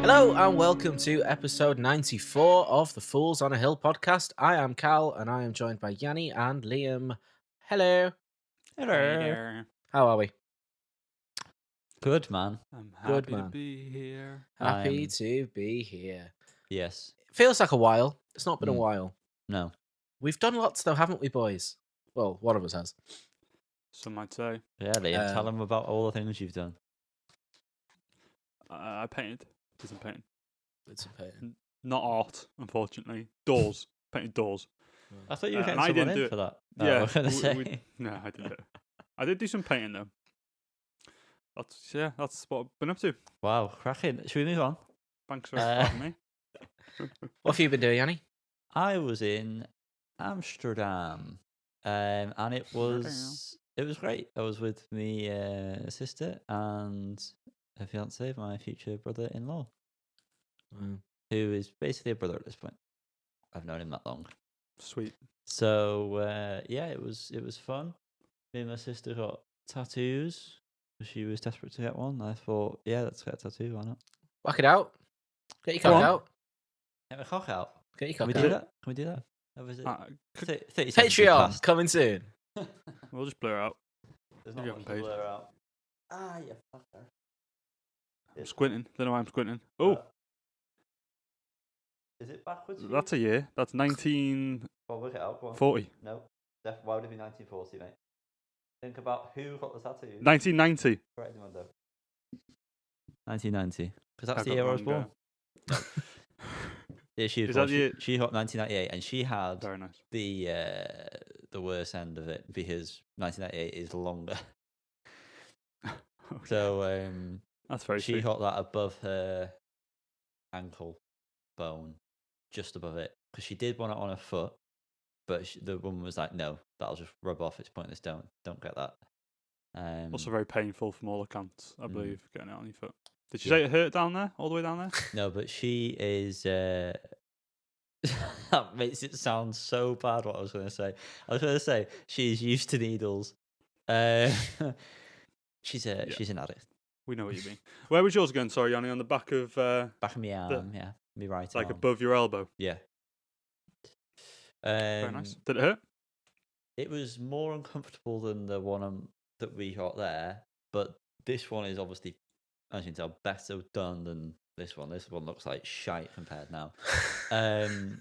Hello and welcome to episode 94 of the Fools on a Hill podcast. I am Cal and I am joined by Yanni and Liam. Hello. Hey there. How are we? Good, man. I'm Good, happy to man. be here. Happy to be here. Yes. It feels like a while. It's not been a while. No. We've done lots though, haven't we, boys? Well, one of us has. Some might say. Yeah, Liam, tell them about all the things you've done. I painted. Did some painting. It's a pain. Not art, unfortunately. Doors. Painted doors. I thought you were and getting I someone didn't in do it. for that. Yeah. I was going to say. No, I didn't do it. I did do some painting though. That's what I've been up to. Wow, cracking. Should we move on? Thanks for having me. What have you been doing, Yanni? I was in Amsterdam, and it was great. I was with me sister and her fiance, my future brother-in-law, Wow. who is basically a brother at this point. I've known him that long. Sweet. So yeah, it was fun. Me and my sister got tattoos. She was desperate to get one. I thought, yeah, let's get a tattoo. Why not? Whack it out. Get your Go cock on. out. Get my cock out. Get your Can we cock do out. that? Can we do that? Or is it 30 seconds Patreon past? coming soon. We'll just blur out. There's if not you much haven't to paid. blur out. Ah, you fucker. I'm squinting. Don't know why I'm squinting. Oh, Is it backwards? for you? that's a year. That's 1940. Well, work it out. Go on. No. Why would it be 1940, mate? Think about who got the tattoo. 1990. Correct, Mundo. 1990. Because that's I've the got year I was wrong born. Yeah, she was Is born. that the year- She got 1998, and she had Very nice. the worst end of it because 1998 is longer. Okay. So That's very she sweet. got that above her ankle bone, just above it, because she did want it on her foot, but the woman was like, "No, that'll just rub off. It's pointless. Don't get that." Also very painful from all accounts, I believe, getting it on your foot. Did she Yeah. say it hurt down there? All the way down there? No, but she is. That makes it sound so bad. What I was going to say. I was going to say she's used to needles. She's an addict. We know what you mean. Where was yours again? Sorry, Yanni, on the back of, Back of my arm, yeah, me right like arm. above your elbow. Yeah. Very nice. Did it hurt? It was more uncomfortable than the one that we got there, but this one is obviously, as you can tell, better done than this one. This one looks like shite compared now. And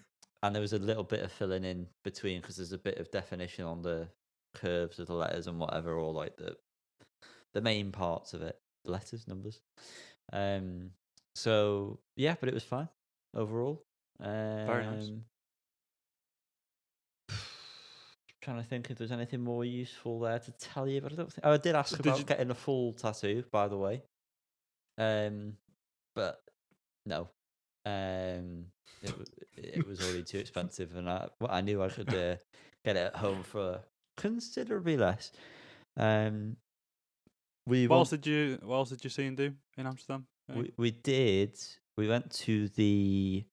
there was a little bit of filling in between because there's a bit of definition on the curves of the letters and whatever, or like the main parts of it, letters, numbers. So yeah, but it was fine overall. Very nice. Trying to think if there's anything more useful there to tell you, but I don't think. Oh, I did ask Did about you- getting a full tattoo, by the way. But no. It was already too expensive, and I knew I could get it at home for considerably less. What else did you see and do in Amsterdam? We did. We went to the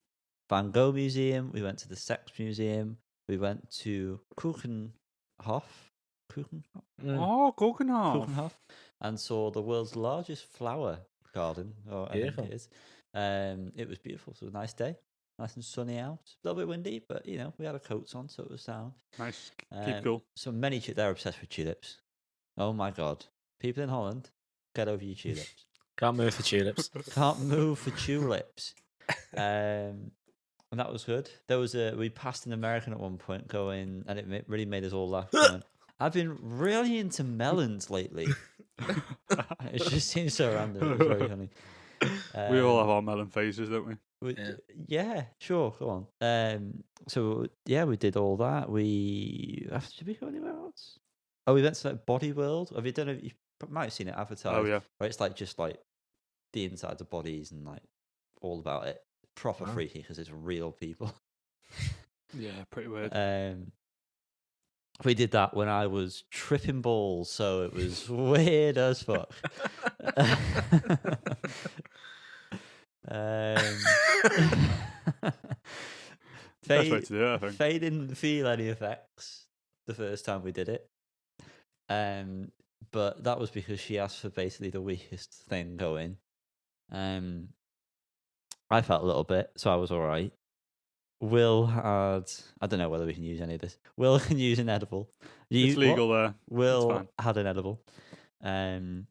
Van Gogh Museum. We went to the Sex Museum. We went to Keukenhof, Oh, Keukenhof, and saw the world's largest flower garden. I think Beautiful. it is. It was beautiful. So it was a nice day, nice and sunny out. A little bit windy, but we had our coats on, so it was sound. Nice. Keep cool. So many they're obsessed with tulips. Oh my god, people in Holland, get over your tulips. Can't move the tulips. Can't move for tulips. And that was good. We passed an American at one point going, and it really made us all laugh. going, I've been really into melons lately. It just seems so random. It was very funny. We all have our melon phases, don't we? Yeah, sure. Go on. So yeah, we did all that. Did we go anywhere else? Oh, we went to like Body World. Have you done it? You might have seen it advertised. Oh yeah. Where it's like just like the insides of bodies and like all about it. Proper Wow. freaky because it's real people. Yeah, pretty weird. We did that when I was tripping balls, so it was weird as fuck. Best way to do it, I think. Faye didn't feel any effects the first time we did it. But that was because she asked for basically the weakest thing going. I felt a little bit, so I was all right. Will had, I don't know whether we can use any of this. Will can use an edible. It's legal there. Will had an edible, and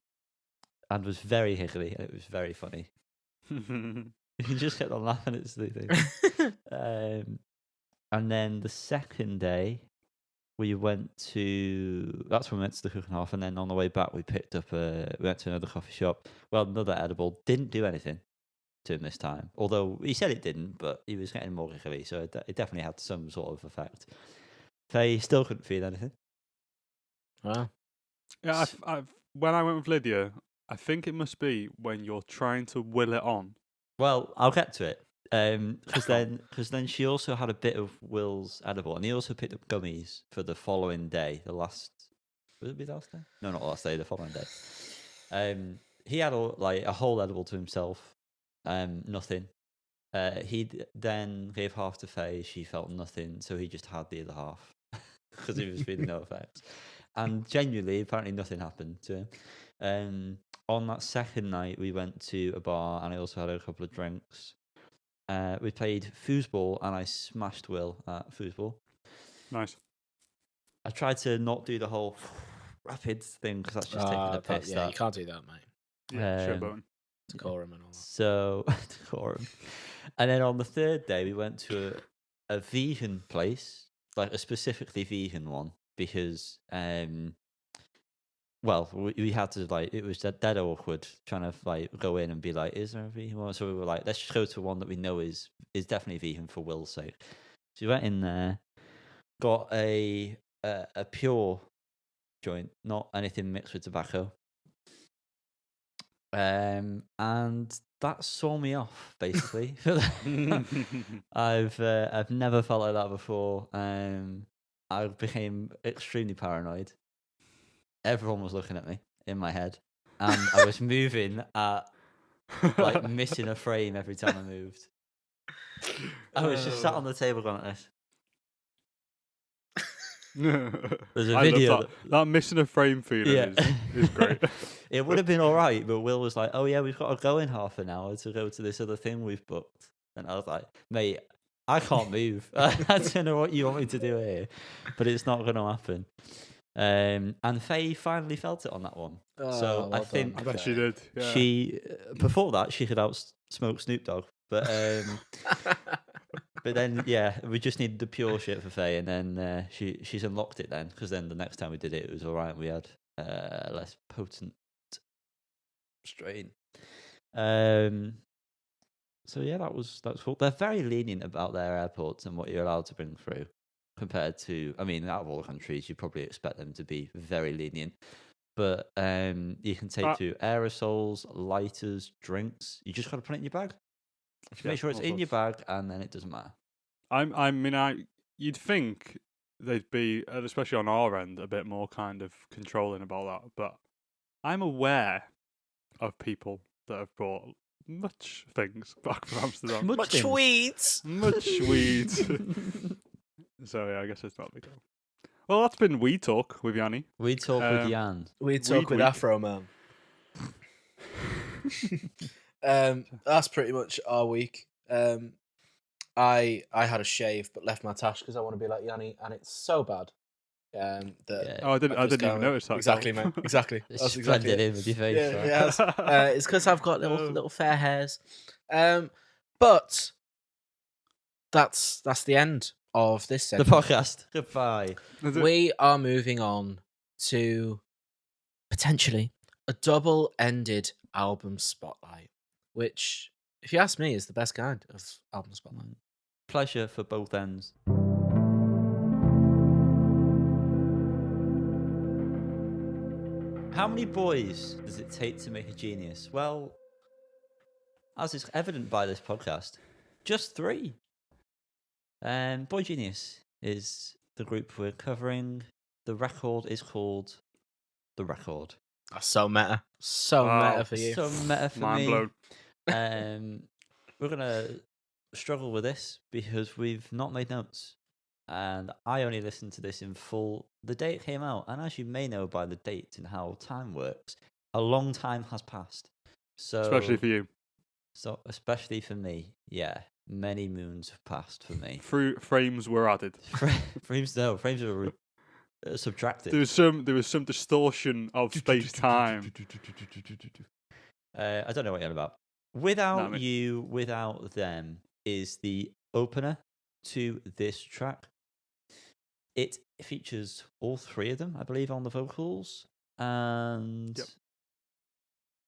was very higgly, and it was very funny. He just kept on laughing at the thing. And then the second day, we went to. That's when we went to the Cook and Half, and then on the way back, we picked up we went to another coffee shop. Well, another edible didn't do anything to him this time. Although he said it didn't, but he was getting more giggly, so it definitely had some sort of effect. They still couldn't feel anything. Wow. Yeah, when I went with Lydia, I think it must be when you're trying to will it on. Well, I'll get to it. Because then she also had a bit of Will's edible, and he also picked up gummies for the following day. Would it be the last day? No, not the last day. The following day. He had a whole edible to himself. Nothing. He then gave half to Faye. She felt nothing, so he just had the other half because he was feeling no effects. And genuinely, apparently, nothing happened to him. On that second night, we went to a bar, and I also had a couple of drinks. We played foosball, and I smashed Will at foosball. Nice. I tried to not do the whole rapid thing because that's just taking the piss. Yeah, you can't do that, mate. Yeah, showboating. Decorum and all that. So, decorum. And then on the third day, we went to a vegan place, like a specifically vegan one, because we had to it was dead awkward trying to go in and be like, is there a vegan one? So we were like, let's just go to one that we know is definitely vegan for Will's sake. So we went in there, got a pure joint, not anything mixed with tobacco. And that saw me off basically. I've never felt like that before. I became extremely paranoid. Everyone was looking at me in my head, and I was moving at missing a frame every time I moved. I was just sat on the table going like this. There's a video that missing a frame feeling is great. It would have been all right, but Will was like, "Oh yeah, we've got to go in half an hour to go to this other thing we've booked," and I was like, "Mate, I can't move. I don't know what you want me to do here, but it's not going to happen." And Faye finally felt it on that one. So I think I bet she did. Yeah. She before that she could outsmoke Snoop Dogg, but but then we just needed the pure shit for Faye, and then she's unlocked it then, because then the next time we did it, it was all right. We had less potent strain. So yeah, that was cool. They're very lenient about their airports and what you're allowed to bring through, compared to, I mean, out of all the countries, you probably expect them to be very lenient. But you can take to aerosols, lighters, drinks. You just got to put it in your bag. Make sure it's in your bag, and then it doesn't matter. You'd think they'd be, especially on our end, a bit more kind of controlling about that. But I'm aware of people that have brought much things back from Amsterdam. Much weed. So yeah, I guess it's not a big deal. Well, that's been We Talk with Yanni. We Talk with Jan. We Talk with Afro Man. That's pretty much our week. I had a shave but left my tash because I want to be like Yanni, and it's so bad. I didn't even notice that. Exactly, mate. Exactly. It's blended in with your face. Yeah, it's because I've got little fair hairs. But that's the end of this segment. The podcast. Goodbye. We are moving on to potentially a double-ended album spotlight, which, if you ask me, is the best kind of album spotlight. Pleasure for both ends. How many boys does it take to make a genius? Well, as is evident by this podcast, just 3. Boygenius is the group we're covering. The record is called The Record. That's so meta. Meta for you. So meta for Mind me. blown. We're going to struggle with this because we've not made notes. And I only listened to this in full the day it came out. And as you may know by the date and how time works, a long time has passed. So, especially for you. So, especially for me, yeah, many moons have passed for me. Frames were added. Frames are subtracted. There was some distortion of space time. I don't know what you're on about. No, Without You, Without Them is the opener to this track. It features all three of them, I believe, on the vocals, and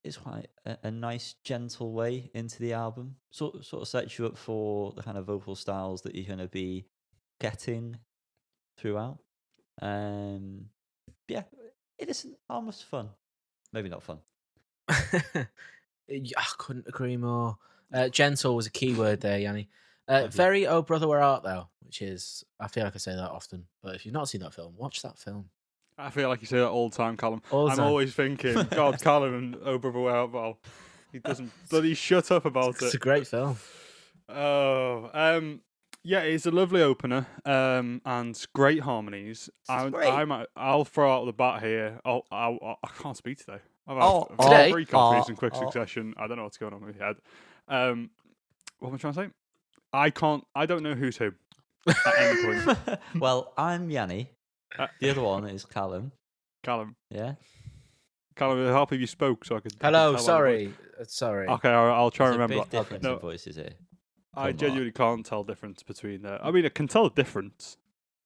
it's quite a nice, gentle way into the album. Sort of sets you up for the kind of vocal styles that you're going to be getting throughout. Yeah, it is almost fun. Maybe not fun. I couldn't agree more. Gentle was a key word there, Yanni. Thank you. Very Oh Brother Where Art Thou, which is, I feel like I say that often, but if you've not seen that film, watch that film. I feel like you say that all the time, Callum. All the I'm time. always thinking, God, Callum and Oh Brother Where Art Thou. He doesn't bloody shut up about It's a it. great film. Oh, yeah, it's a lovely opener, and great harmonies. I'll throw out the bat here. I can't speak today. I've had 3 coffees in quick succession. I don't know what's going on with my head. What am I trying to say? I don't know who's who at any point. Well, I'm Yanni. The other one is Callum. Callum, Yeah. Callum, I'll help if you spoke so I could. Hello, tell by the voice. sorry. Okay, I'll try There's and a remember. big difference No. in voices here. I Come on. genuinely can't tell difference between. I mean, I can tell the difference.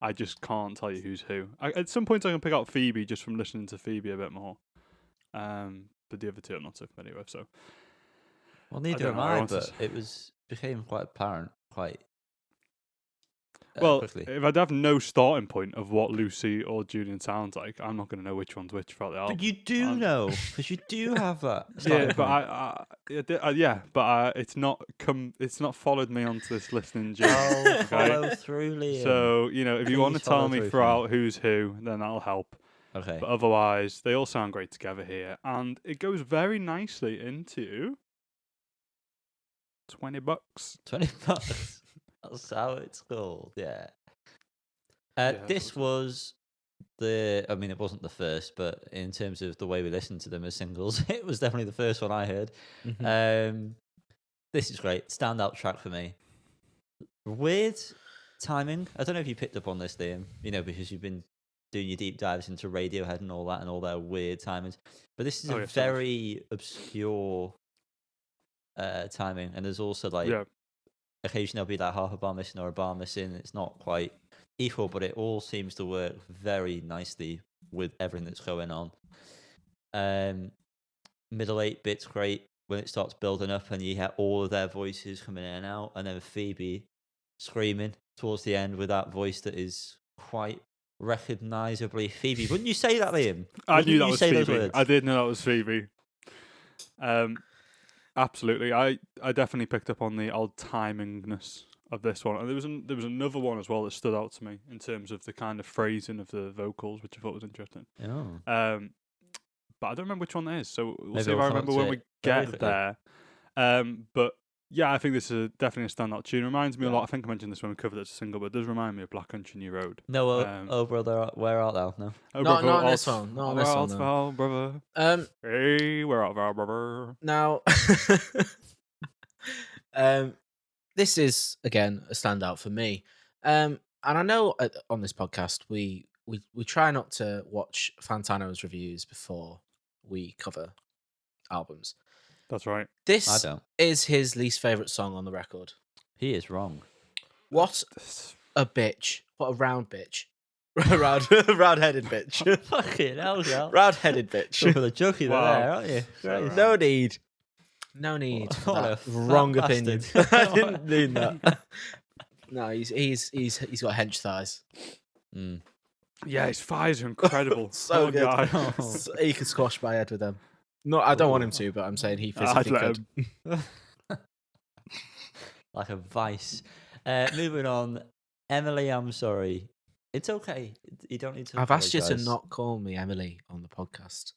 I just can't tell you who's who. At some point, I can pick out Phoebe just from listening to Phoebe a bit more. But the other two I'm not so familiar with. So, Well, neither don't am know, I I, want to but it became quite apparent quite well, quickly. if I'd have no starting point of what Lucy or Julian sounds like, I'm not going to know which one's which throughout the album. But you do know, because you do have that. Yeah, starting but it's not It's not followed me onto this listening journey. Oh, follow through, Liam. So if you want to Please tell follow me through for me. throughout who's who, then that'll help. Okay. But otherwise, they all sound great together here, and it goes very nicely into $20. $20. That's how it's called. Yeah. Yeah, This was I mean, it wasn't the first, but in terms of the way we listened to them as singles, it was definitely the first one I heard. Mm-hmm. This is great. Standout track for me. Weird timing. I don't know if you picked up on this, Liam, because you've been doing your deep dives into Radiohead and all that and all their weird timings. But this is a very obscure timing. And there's also occasionally there'll be like half a bar missing or a bar missing. It's not quite equal, but it all seems to work very nicely with everything that's going on. Middle 8 bit's great when it starts building up and you hear all of their voices coming in and out, and then Phoebe screaming towards the end with that voice that is quite recognisably Phoebe. Wouldn't you say that, Liam? I knew that you was say those Phoebe. words? I did know that was Phoebe. Absolutely. I definitely picked up on the old timingness of this one. And there was another one as well that stood out to me in terms of the kind of phrasing of the vocals, which I thought was interesting. Oh. But I don't remember which one that is, so we'll Maybe see if we'll I come remember to when it we very get quickly. there. But yeah, I think this is definitely a standout tune. It reminds me a lot. I think I mentioned this when we covered it as a single, but it does remind me of Black Country New Road. No, oh brother, where art thou? No. Oh, Not brother, on this one. Not on this one. No. brother. Hey, where art thou, brother? Now, this is again a standout for me. And I know on this podcast we try not to watch Fantano's reviews before we cover albums. That's right. This I don't. is his least favorite song on the record. He is wrong. What a bitch! What a round bitch! Round-headed bitch! Fucking hell, girl. Round-headed bitch! You're the jockey Wow. there, aren't you? Christ. No need. No need. for What a that fat wrong opinion. bastard. I didn't mean that. No, he's got hench thighs. Mm. Yeah, his thighs are incredible. So Oh, good. God. He could squash my head with them. No, I don't want him to, but I'm saying he physically I'd could. Like a vice. Moving on. Emily, I'm sorry. It's okay. You don't need to. I've asked you to apologise. not call me Emily on the podcast.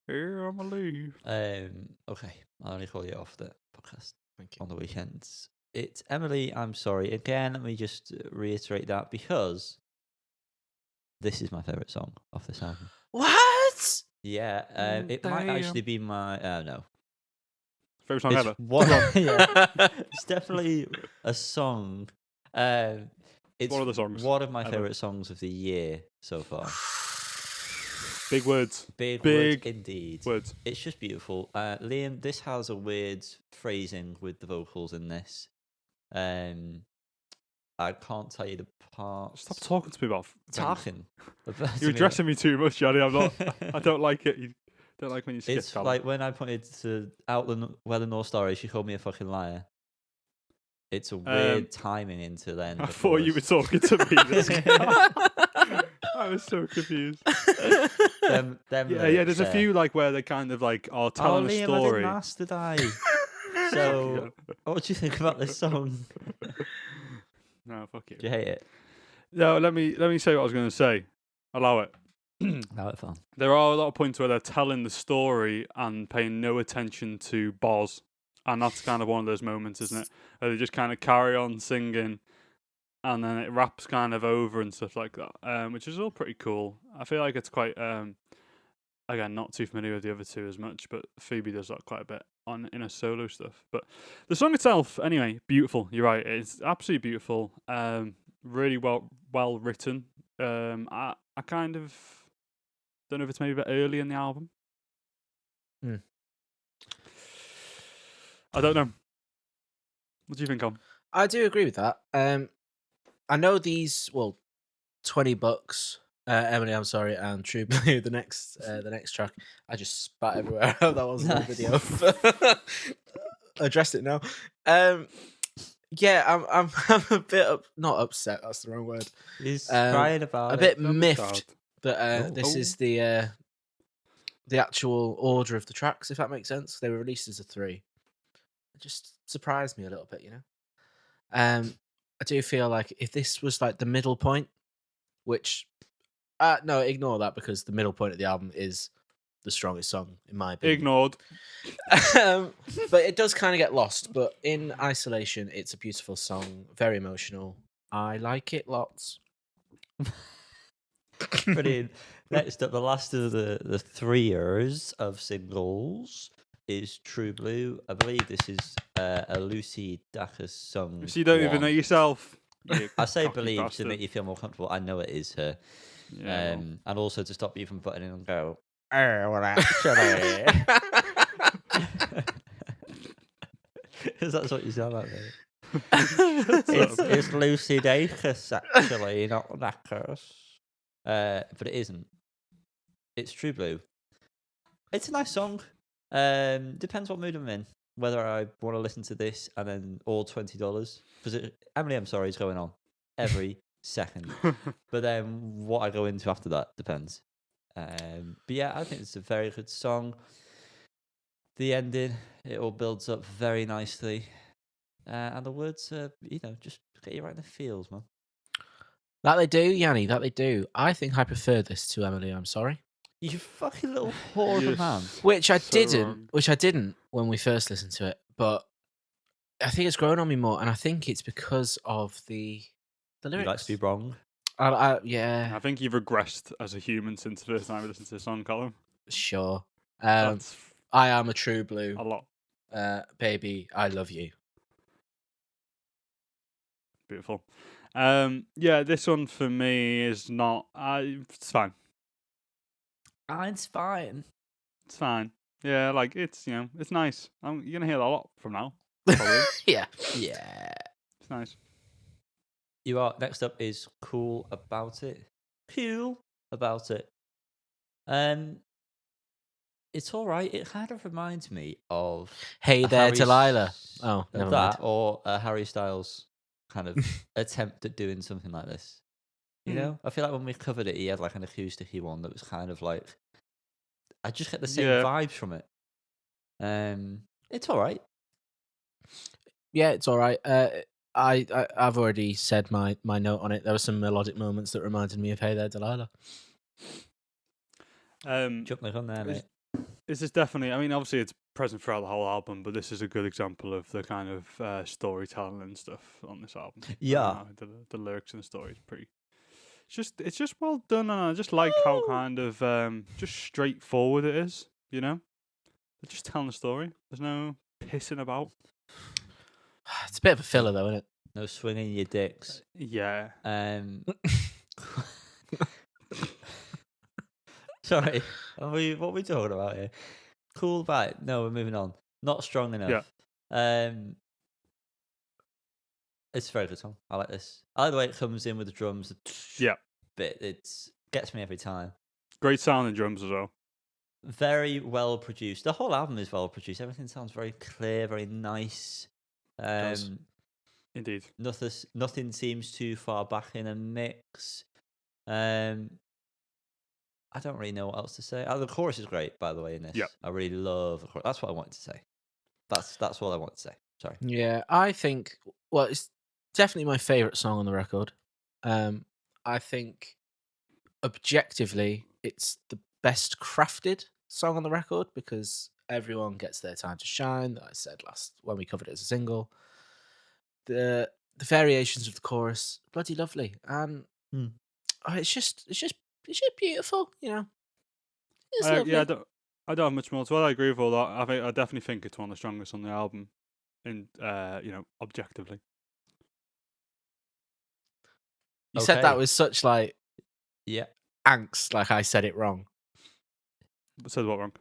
Here I'm a leave. Okay, I'll only call you off the podcast Thank you. on the weekends. It's Emily, I'm sorry. Again, let me just reiterate that because this is my favourite song off this album. What? Yeah, it might Damn. actually be my... no. Favorite song ever. It's definitely a song. It's one of the songs one of my ever. favorite songs of the year so far. Big words. Big Big words indeed. Words. It's just beautiful. Liam, this has a weird phrasing with the vocals in this. I can't tell you the parts. Stop talking to me about things. Talking. You're addressing me too much, Yanni. I'm not. I don't like it. You don't like when you skip It's talent. like when I pointed to where the North Star is, she called me a fucking liar. It's a weird timing into then. I thought you were talking to me. This guy. I was so confused. them Yeah. There's a few like where they kind of like are telling a Liam, story. I didn't ask, did I? So, what do you think about this song? No, fuck you. Do you hate it? No, let me say what I was going to say. Allow it. No, it's fun. There are a lot of points where they're telling the story and paying no attention to Boz, and that's kind of one of those moments, isn't it? Where they just kind of carry on singing, and then it raps kind of over and stuff like that, which is all pretty cool. I feel like it's quite, again, not too familiar with the other two as much, but Phoebe does that quite a bit in her solo stuff. But the song itself, anyway, beautiful. You're right, it's absolutely beautiful. Really well written. I kind of don't know if it's maybe a bit early in the album. I don't know. What do you think, Tom? I do agree with that. I know these. Well, $20. Emily, I'm sorry, and True Blue. The next track. I just spat everywhere. That wasn't the video. Addressed it now. Yeah, I'm a bit not upset. That's the wrong word. He's crying about a it. bit Don't be miffed sad. that this is the actual order of the tracks. If that makes sense, they were released as a 3. It just surprised me a little bit, you know. I do feel like if this was like the middle point, which no, ignore that because the middle point of the album is the strongest song in my opinion. Ignored. But it does kind of get lost. But in isolation, it's a beautiful song, very emotional. I like it lots. Brilliant. Next up, the last of the 3 years of singles is True Blue. I believe this is a Lucy Dacus song. So you don't even know yourself. I say cocky believe bastard. to make you feel more comfortable. I know it is her. Yeah, And also to stop you from putting in and go, well, actually. Because that's what you sound like, mate. It's Lucy Dacus, actually, not Dacus. But it isn't. It's True Blue. It's a nice song. Depends what mood I'm in. Whether I want to listen to this and then all $20. Because Emily, I'm sorry, is going on every second. But then what I go into after that depends. But yeah, I think it's a very good song. The ending, it all builds up very nicely. And the words, just get you right in the feels, man. That they do, Yanni, that they do. I think I prefer this to Emily, I'm sorry. You fucking little whore of a man. Which I So didn't when we first listened to it, but I think it's grown on me more, and I think it's because of the lyrics. You like to be wrong. Yeah. I think you've regressed as a human since the first time we listened to the song, Colin. Sure. That's I am a True Blue. a lot. Baby, I love you. Beautiful. Yeah, this one for me is not. It's fine. It's fine. It's fine. Yeah, like it's it's nice. You're gonna hear that a lot from now. Probably. Yeah. It's nice. You are. Next up is Cool About It. Cool About It. It's all right. It kind of reminds me of Hey a there, Harry Delilah. S- Oh, never that mind. or a Harry Styles kind of attempt at doing something like this. You know, I feel like when we covered it, he had like an acoustic-y one that was kind of like. I just get the same vibes from it. It's all right. Yeah, it's all right. I've already said my note on it. There were some melodic moments that reminded me of Hey There, Delilah. Jump me on there, mate. This is definitely. I mean, obviously, it's present throughout the whole album, but this is a good example of the kind of storytelling and stuff on this album. Yeah, the lyrics and the story is pretty. It's just well done, and I just like how kind of just straightforward it is. You know, they're just telling the story. There's no pissing about. It's a bit of a filler, though, isn't it? No swinging your dicks. Yeah. Sorry, what are we talking about here? Cool vibe. No, we're moving on. Not strong enough. It's a very good song. I like this. I like the way it comes in with the drums. Yeah. Bit it gets me every time. Great sounding drums as well. Very well produced. The whole album is well produced. Everything sounds very clear, very nice. does. Indeed. Nothing seems too far back in a mix. I don't really know what else to say. The chorus is great, by the way, in this. Yep. I really love the chorus. That's what I wanted to say. That's all I want to say. Sorry. Yeah, I think. Well, it's definitely my favorite song on the record. I think objectively, it's the best crafted song on the record because everyone gets their time to shine. That I said last when we covered it as a single. The variations of the chorus, bloody lovely, and it's just beautiful, you know. It's lovely. Yeah, I don't have much more to add. I agree with all that. I definitely think it's one of the strongest on the album, in objectively. You said that Okay. with such like Yeah. angst, like I said it wrong. Said what wrong?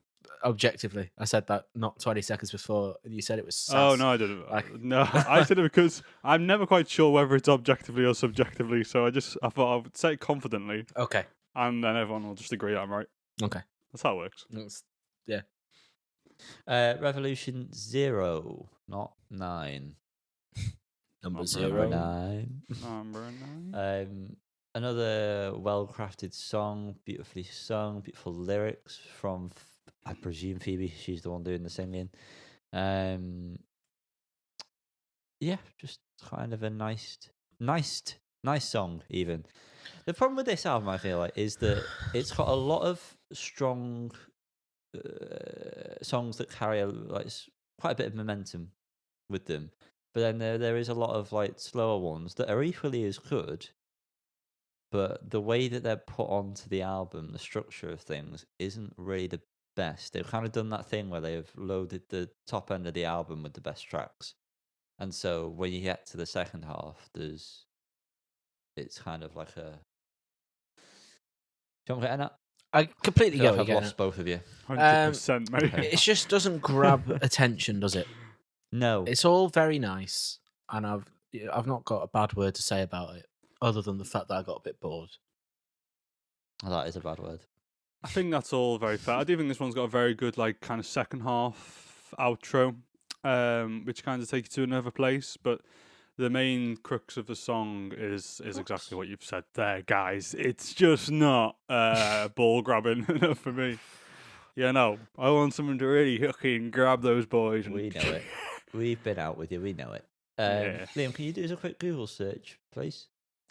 Objectively, I said that not 20 seconds before, and you said it was sass. Oh no, I didn't. Like- No, I said it because I'm never quite sure whether it's objectively or subjectively. So I thought I would say it confidently, Okay. and then everyone will just agree I'm right. Okay. That's how it works. Yeah. Revolution 0, not 9. Number Number 0. 9. Number 9. Another well-crafted song, beautifully sung, beautiful lyrics from, I presume, Phoebe. She's the one doing the singing. Yeah, just kind of a nice song, even. The problem with this album, I feel like, is that it's got a lot of strong songs that carry quite a bit of momentum with them. But then there is a lot of like slower ones that are equally as good. But the way that they're put onto the album, the structure of things, isn't really the best. They've kind of done that thing where they've loaded the top end of the album with the best tracks. And so when you get to the second half, it's kind of like a... Do you want to get in that? I completely I feel get like what I've you're lost both of you. 100%, mate. okay. It just doesn't grab attention, does it? No. It's all very nice, and I've not got a bad word to say about it, other than the fact that I got a bit bored. Oh, that is a bad word. I think that's all very fair. I do think this one's got a very good, like, kind of second half outro, which kind of takes you to another place. But the main crux of the song is exactly what you've said there, guys. It's just not ball grabbing enough for me. Yeah, no, I want someone to really fucking grab those boys. We know it. We've been out with you. We know it. Yeah. Liam, can you do us a quick Google search, please?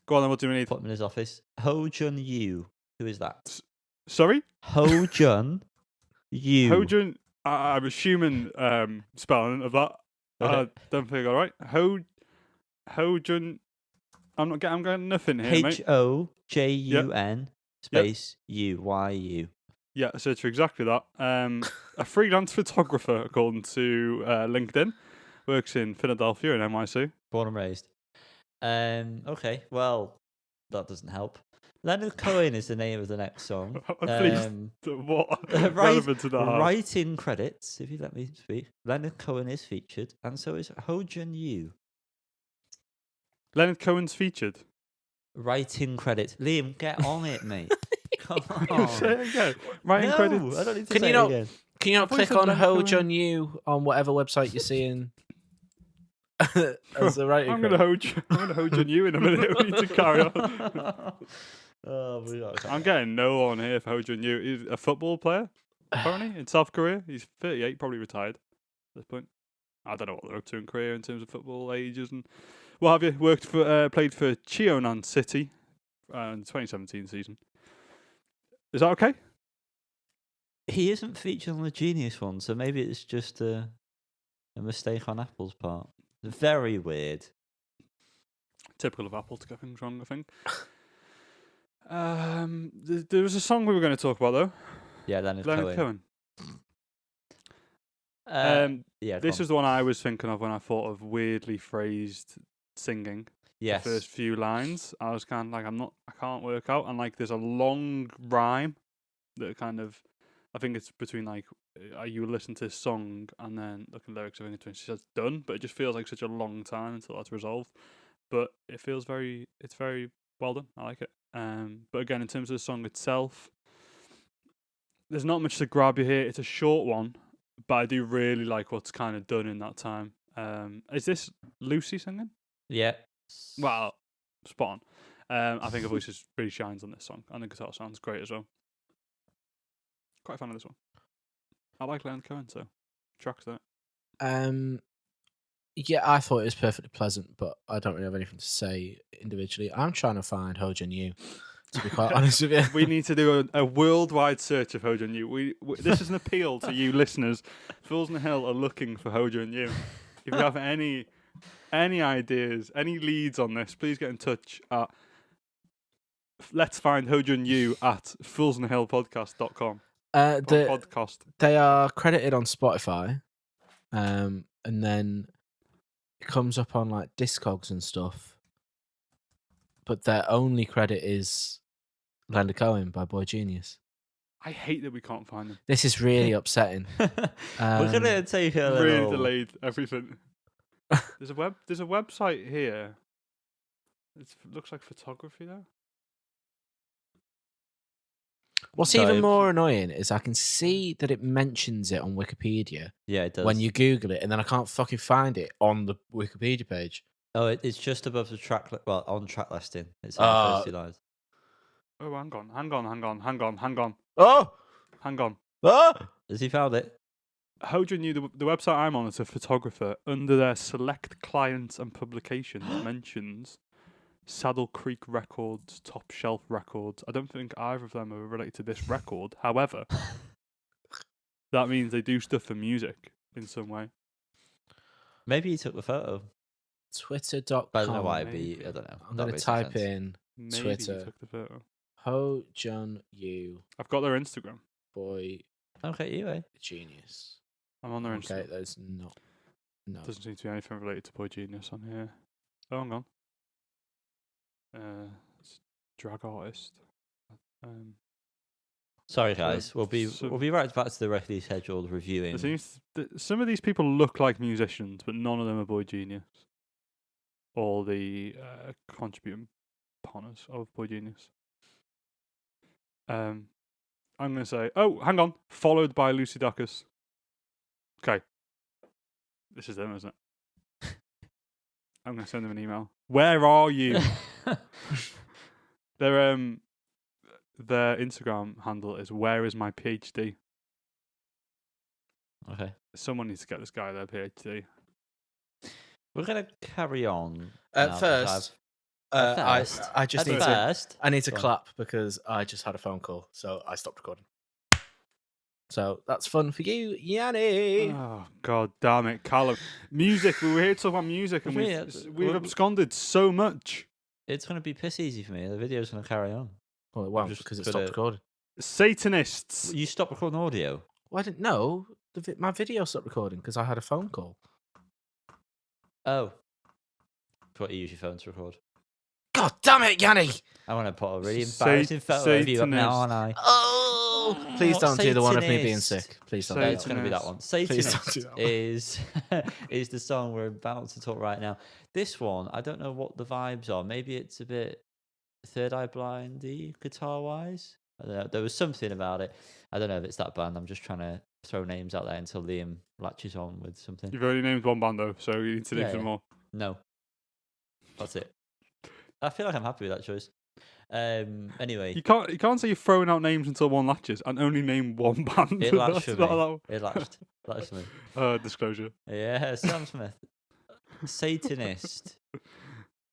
Go on then, what do we need? Put him in his office. Ho Jun Yu. Who is that? Sorry? Ho Jun Yu. Hojun, I'm assuming spelling of that. Okay. Don't think I got it right. Hojun. I'm getting nothing here, mate. HOJUN space UYU. Yeah, I searched for exactly that. A freelance photographer, according to LinkedIn, works in Philadelphia and NYC. Born and raised. Okay, well, that doesn't help. Leonard Cohen is the name of the next song. Please, what relevant to that? Writing credits, if you let me speak. Leonard Cohen is featured, and so is Ho Jun Yu. Leonard Cohen's featured. Writing credits. Liam, get on it, mate. Come on. Say it again. Writing No, credits. I don't need to Can say you it not- again. Can you not I thought you click said on Leonard Ho Cohen. Jun Yu on whatever website you're seeing as the writing? I'm going to hold you in a minute. We need to carry on. I'm getting no on here for Hojun Yu. He's a football player, apparently, in South Korea. He's 38, probably retired at this point. I don't know what they're up to in Korea in terms of football ages and what have you. Played for Cheonan City in the 2017 season. Is that okay? He isn't featured on the Genius one, so maybe it's just a mistake on Apple's part. Very weird. Typical of Apple to get things wrong, I think. There was a song we were going to talk about, though. Yeah, Leonard Leonard Cohen. Cohen. Yeah, This go on. was the one I was thinking of when I thought of weirdly phrased singing. Yes. The first few lines, I was kind of like, I can't work out, and like, there's a long rhyme that kind of, I think it's between like, you listen to this song and then look at the lyrics of it, and she says done, but it just feels like such a long time until that's resolved. But it feels it's very well done. I like it. But again, in terms of the song itself, there's not much to grab you here. It's a short one, but I do really like what's kind of done in that time. Is this Lucy singing? Yeah. Well, spot on. I think her voice just really shines on this song, and the guitar sounds great as well. Quite a fan of this one. I like Leonard Cohen, so tracks that. Yeah, I thought it was perfectly pleasant, but I don't really have anything to say individually. I'm trying to find Hojin Yu, to be quite honest with you. We need to do a worldwide search of Hojo and You. This is an appeal to you listeners. Fools on the Hill are looking for Hojo and You. If you have any ideas, any leads on this, please get in touch at Let's Find Hojo and You at foolsonthehillpodcast.com. Podcast. They are credited on Spotify, and then it comes up on like Discogs and stuff. But their only credit is Leonard Cohen by Boygenius. I hate that we can't find them. This is really upsetting. We're gonna take a Really little... delayed everything. There's a website here. It looks like photography there. What's even more annoying is I can see that it mentions it on Wikipedia. Yeah, it does. When you Google it, and then I can't fucking find it on the Wikipedia page. Oh, it's just above the track. Well, on track listing. It's on the first two lines. Oh, hang on. Oh! Hang on. Oh! Has he found it? Hojo knew the website I'm on as a photographer, under their select clients and publications, mentions Saddle Creek Records, Top Shelf Records. I don't think either of them are related to this record. However, that means they do stuff for music in some way. Maybe he took the photo. Twitter.com. But I don't know why it'd be. I don't know. I'm going to type in Maybe Twitter. he took the photo. Ho-Jun Yu. I've got their Instagram. Boy. Okay, you. Genius. I'm on their Instagram. Okay, there's not. No. Doesn't seem to be anything related to Boygenius on here. Oh, hang on. It's drag artist. Sorry, guys. We'll be right back to the regularly scheduled reviewing. Some of these people look like musicians, but none of them are Boygenius. Or the contributing partners of Boygenius. I'm going to say, oh, hang on. Followed by Lucy Dacus. Okay. This is them, isn't it? I'm going to send them an email. Where are you? Their Instagram handle is Where is my PhD? Okay. Someone needs to get this guy their PhD. We're going to carry on. First, I just need to Go on. clap because I just had a phone call, so I stopped recording. So that's fun for you, Yanni. Oh, God damn it, Callum. Music. We were here to talk about music, and we've absconded so much. It's going to be piss easy for me. The video's going to carry on. Well, it won't because it stopped recording. Satanists. You stopped recording audio? Well, I didn't know. My video stopped recording because I had a phone call. Oh. What you use your phone to record? God damn it, Yanni! I want to put a really embarrassing photo of you up now, aren't I? Oh! Please don't do the one of me being Satanist. sick. Please don't. No, it's going to be that one. Satanist do that one. is the song we're about to talk right now. This one, I don't know what the vibes are. Maybe it's a bit Third Eye Blindy guitar-wise. I don't know. There was something about it. I don't know if it's that band. I'm just trying to throw names out there until Liam latches on with something. You've only named one band, though, so you need to name some more. No. That's it. I feel like I'm happy with that choice. Anyway. You can't say you're throwing out names until one latches and only name one band. It latched for me. It latched. Latched for me. Disclosure. Yeah, Sam Smith. Satanist.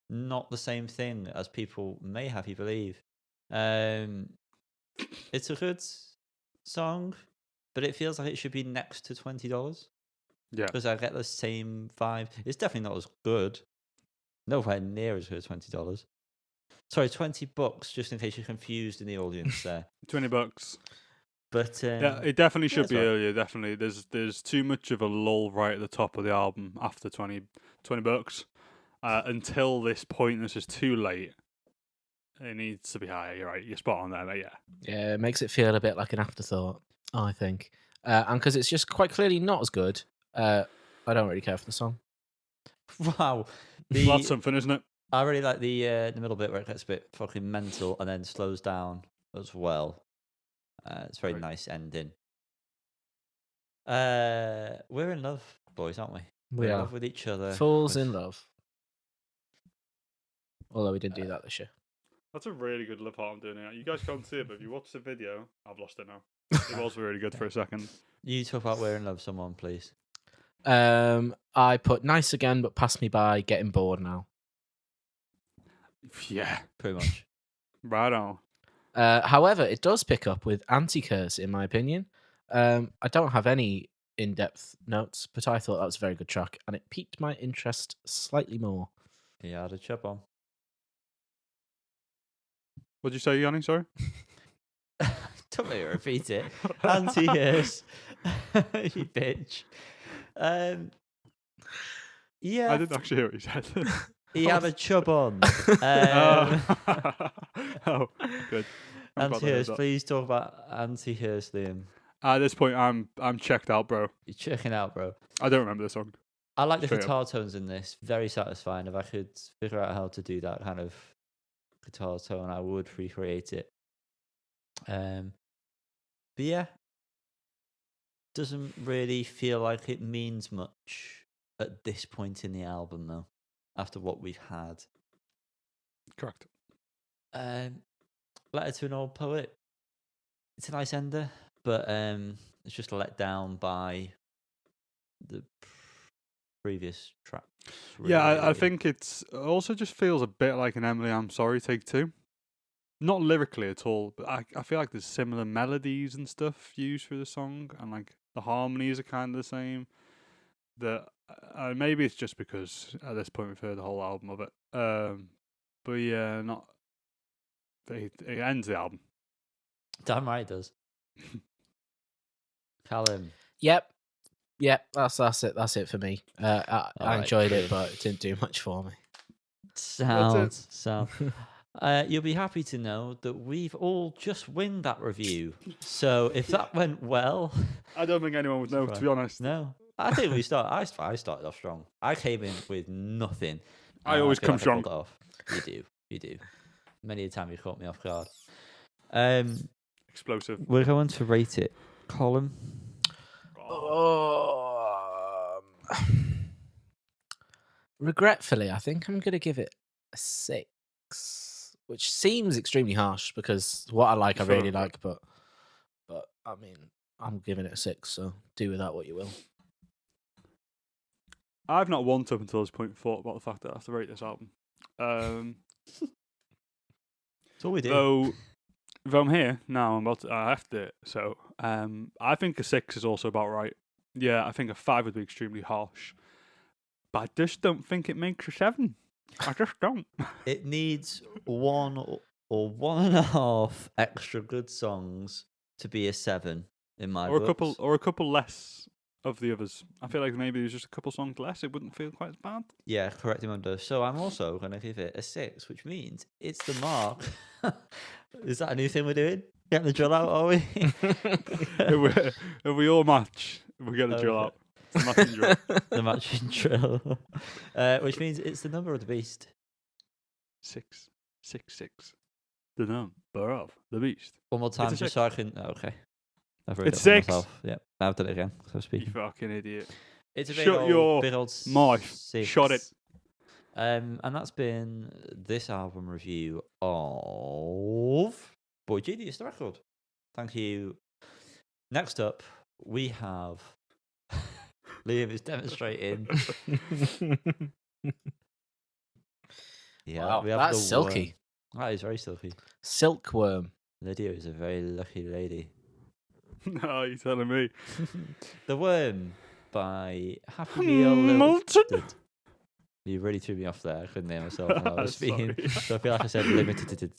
Not the same thing as people may have you believe. It's a good song, but it feels like it should be next to $20. Yeah. Because I get the same vibe. It's definitely not as good. Nowhere near as good as $20. Sorry, $20, just in case you're confused in the audience there. $20. But Yeah, it definitely should it's be right. earlier. Definitely, there's too much of a lull right at the top of the album after 20 bucks. Until this point, this is too late. It needs to be higher. You're right. You're spot on there, mate. Yeah. Yeah, it makes it feel a bit like an afterthought, I think. And because it's just quite clearly not as good, I don't really care for the song. Wow. Well, that's something, isn't it? I really like the middle bit where it gets a bit fucking mental and then slows down as well. It's a very Right. nice ending. We're in love, boys, aren't we? We We're in are. love with each other. Falls in love. Although we didn't do that this year. That's a really good love heart I'm doing it. You guys can't see it, but if you watch the video, I've lost it now. It was really good for a second. You talk about we're in love, someone, please. I put nice again, but pass me by. Getting bored now. Yeah. Pretty much. Right on. However, it does pick up with Anti-Curse, in my opinion. I don't have any in-depth notes, but I thought that was a very good track, and it piqued my interest slightly more. He had a chub on. What'd you say, Yanni? Sorry. Don't make me repeat it. Anti-Curse. You bitch. Yeah. I didn't actually hear what you said. He had a chub on. Oh, good. I'm glad I heard Anti-Curse, that. please talk about Anti-Curse, Liam. At this point, I'm checked out, bro. You're checking out, bro. I don't remember the song. I like the Straight guitar tones in this. Very satisfying. If I could figure out how to do that kind of guitar tone, I would recreate it. But yeah, doesn't really feel like it means much at this point in the album, though. After what we've had, Correct. Letter to an Old Poet. It's a nice ender, but it's just let down by the previous track. Yeah, I think it's also just feels a bit like an Emily I'm Sorry Take Two. Not lyrically at all, but I feel like there's similar melodies and stuff used for the song, and like the harmonies are kind of the same. Maybe it's just because at this point we've heard the whole album of it. But yeah, it ends the album. Damn right it does. Callum. Yep, that's it. That's it for me. I Alright, enjoyed it, good. but it didn't do much for me. Sound. You'll be happy to know that we've all just won that review. So if that went well, I don't think anyone would know, to be honest. no. I think I started off strong. I came in with nothing. I always feel come like I strong. pulled it off. You do. Many a time you caught me off guard. Explosive. We're going to rate it. Colin. Regretfully, I think I'm going to give it a 6, which seems extremely harsh because what I like, I Fair really enough. like, but I mean, I'm giving it a 6, so do with that what you will. I've not once up until this point thought about the fact that I have to rate this album. That's all we do. Though, if I'm here now, I have to. So, I think a 6 is also about right. Yeah, I think a 5 would be extremely harsh, but I just don't think it makes a 7. I just don't. It needs 1 or 1.5 extra good songs to be a 7 in my or books. a couple less of the others. I feel like maybe there's just a couple songs less. It wouldn't feel quite as bad. Yeah, correct, Mundo. So I'm also going to give it a 6, which means it's the mark. Is that a new thing we're doing? Getting the drill out, are we? if we all match, we get the drill out. The matching drill. The matching drill. Which means it's the number of the beast. 666. The number of the beast. One more time, It's a just so I can. Oh, okay. I've written It's it for 6. myself. Yep, I've done it again. So You speaking. fucking idiot. It's a Shut your big old mouth. 6. Shut it. And that's been this album review of Boygenius, the record. Thank you. Next up, we have Liam is demonstrating. Yeah, Wow, we have that's the silky. worm. That is very silky. Silkworm. Lydia is a very lucky lady. No, you're telling me. The Worm by Happy Meal Molten. Limited. You really threw me off there. I couldn't hear myself when I was speaking. Sorry. So I feel like I said limited.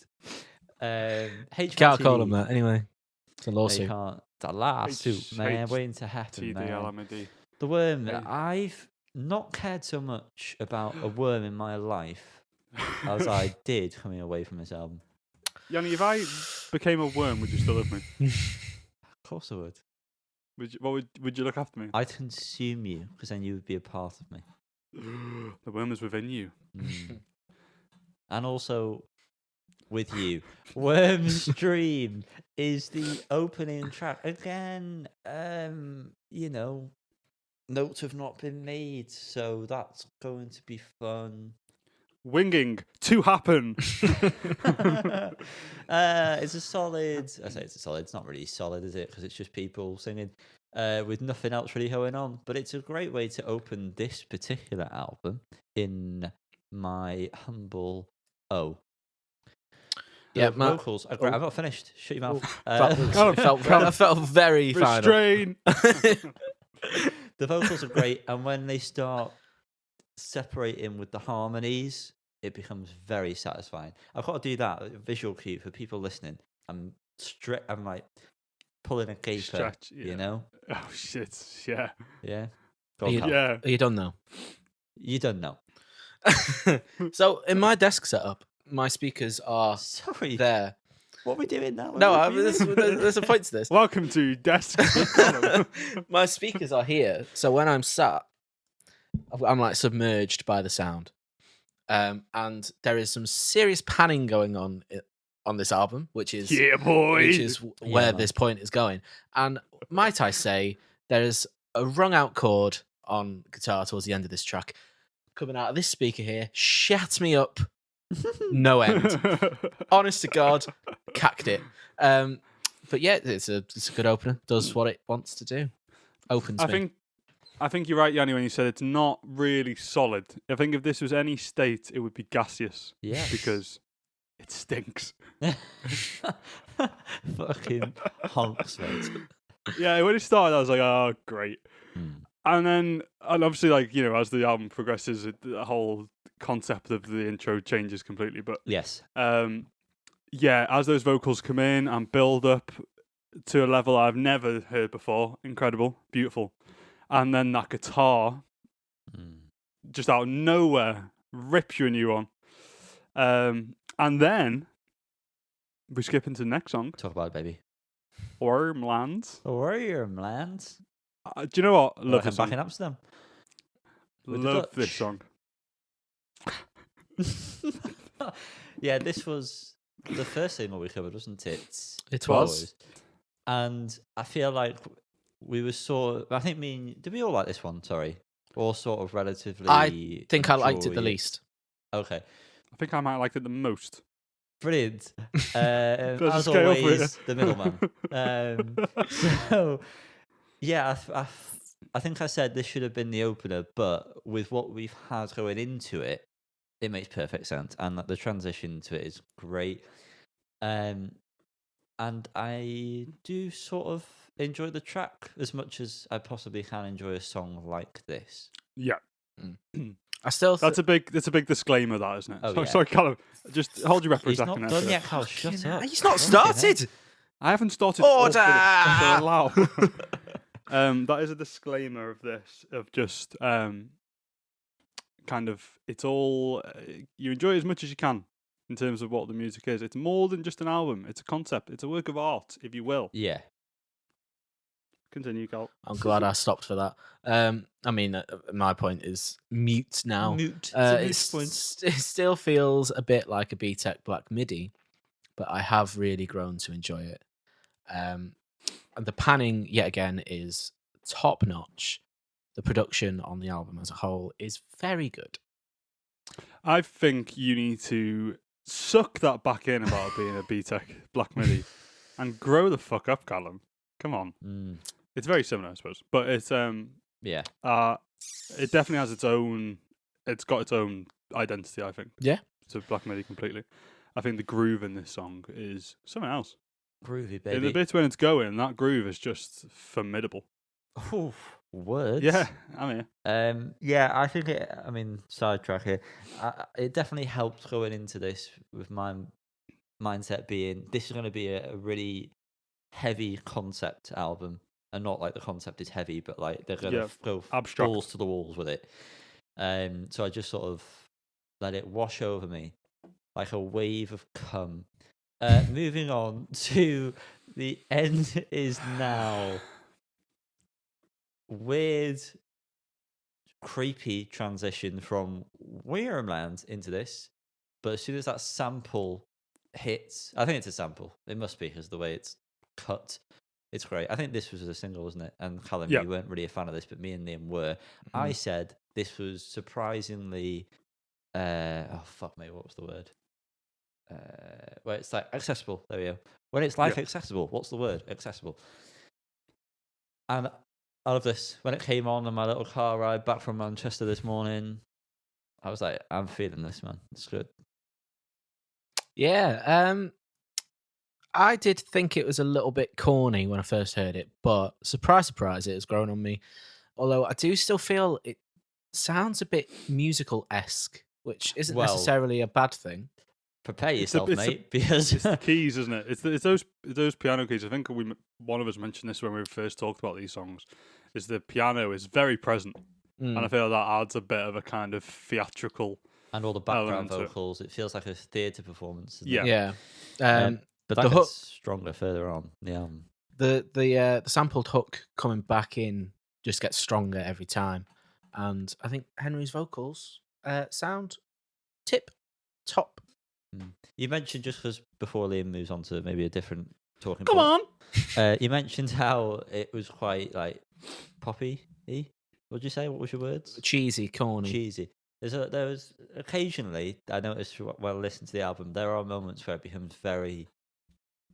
HMLTD. Can't call him that anyway. It's a You lawsuit. can't. The lawsuit, man, waiting to happen, man. TDLMD. The worm. Hey. I've not cared so much about a worm in my life as I did coming away from this album. Yanni, if I became a worm, would you still love me? Of course I would. Would you look after me? I'd consume you because then you would be a part of me. The worm is within you. And also with you. Worm's Dream is the opening track. Again, notes have not been made, so that's going to be fun. Winging to happen. It's a solid. I say it's a solid. It's not really solid, is it? Because it's just people singing with nothing else really going on. But it's a great way to open this particular album, in my humble Yeah, The vocals are great. I'm not finished. Shut your mouth. I felt very final. Restrain. The vocals are great, and when they start separating with the harmonies, it becomes very satisfying. I've got to do that visual cue for people listening. I'm like pulling a caper, Stretch, yeah. you know? Oh shit! Yeah. Yeah. Are you, Yeah. are you done now? You don't know. So in my desk setup, my speakers are Sorry. there. What are we doing now? No, there's a point to this. Welcome to Desk. My speakers are here, so when I'm sat, I'm like submerged by the sound, and there is some serious panning going on this album, which is Yeah, boy. which is where man. this point is going. And might I say, there is a wrung out chord on guitar towards the end of this track, coming out of this speaker here, shat me up, no end. Honest to God, cacked it. But yeah, it's a good opener. Does what it wants to do. Opens me. I think you're right, Yanni, when you said it's not really solid. I think if this was any state, it would be gaseous. Yeah. Because it stinks. Fucking honks, mate. Yeah, when it started, I was like, oh, great. Mm. And obviously, like, you know, as the album progresses, the whole concept of the intro changes completely. But Yes. yeah, as those vocals come in and build up to a level I've never heard before, incredible, beautiful. And then that guitar, just out of nowhere, rips you a new one. And then we skip into the next song, Talk about it, baby. Wormlands. Wormlands. Do you know what? Love Like I'm this song. back in Amsterdam. with the Love this Dutch. song. Yeah, this was the first single we covered, wasn't it? It was. And I feel like we were I think did we all like this one? Sorry. All sort of relatively. I think I liked it the least. Okay. I think I might have liked it the most. Brilliant. There's a As scale for always, it. the middleman. So, yeah, I think I said this should have been the opener, but with what we've had going into it, it makes perfect sense, and the transition to it is great. And I do sort of enjoy the track as much as I possibly can enjoy a song like this. Yeah. I still. That's a big disclaimer, that, isn't it? Oh, sorry, yeah. sorry, Callum. Just hold your breath for a He's second. not there. done yet, Carl. Shut up. He's not Fucking hell. started. I haven't started. Order! So allow. That is a disclaimer of this, of just kind of, it's all, you enjoy it as much as you can in terms of what the music is. It's more than just an album. It's a concept. It's a work of art, if you will. Yeah. Continue, Cal. I'm glad I stopped for that. I mean, my point is mute now. Mute. It still feels a bit like a B-Tech Black MIDI, but I have really grown to enjoy it. And the panning, yet again, is top notch. The production on the album as a whole is very good. I think you need to suck that back in about being a B-Tech Black MIDI and grow the fuck up, Callum. Come on. It's very similar, I suppose, but it's Yeah. it definitely has its own. It's got its own identity, I think. Yeah. It's a Black MIDI completely. I think the groove in this song is something else. Groovy, In the baby. bit when it's going, that groove is just formidable. Ooh, words. Yeah, I mean, Yeah, I think it. I mean, sidetrack here. It definitely helped going into this with my mindset being this is going to be a really heavy concept album, and not like the concept is heavy, but like they're gonna Yeah, go abstract. balls to the walls with it. So I just sort of let it wash over me like a wave of cum. Moving on to the end is now. Weird, creepy transition from Weirmland into this, but as soon as that sample hits, I think it's a sample. It must be because the way it's cut, it's great. I think this was a single, wasn't it? And Callum, Yeah. you weren't really a fan of this, but me and Liam were. I said this was surprisingly, oh fuck me, what was the word? Where it's like accessible. There we go. When it's like accessible, what's the word? Accessible. And I love this. When it came on my little car ride back from Manchester this morning, I was like, I'm feeling this, man. It's good. Yeah, I did think it was a little bit corny when I first heard it, but surprise, surprise, it has grown on me. Although I do still feel it sounds a bit musical-esque, which isn't Well, necessarily a bad thing. Prepare It's yourself, it's mate, because it's the keys, isn't it? It's those piano keys. I think one of us mentioned this when we first talked about these songs. Is the piano is very present, and I feel that adds a bit of a kind of theatrical. and all the background element to it. vocals, it feels like a theatre performance. doesn't Yeah. it? Yeah. But that the gets hook, stronger further on the album. the sampled hook coming back in just gets stronger every time, and I think Henry's vocals sound tip top. You mentioned, just because before Liam moves on to maybe a different talking Come point. on. You mentioned how it was quite like poppy-y. What'd you say? What was your words? Cheesy, corny. Cheesy. There was occasionally, I noticed while listening to the album, there are moments where it becomes very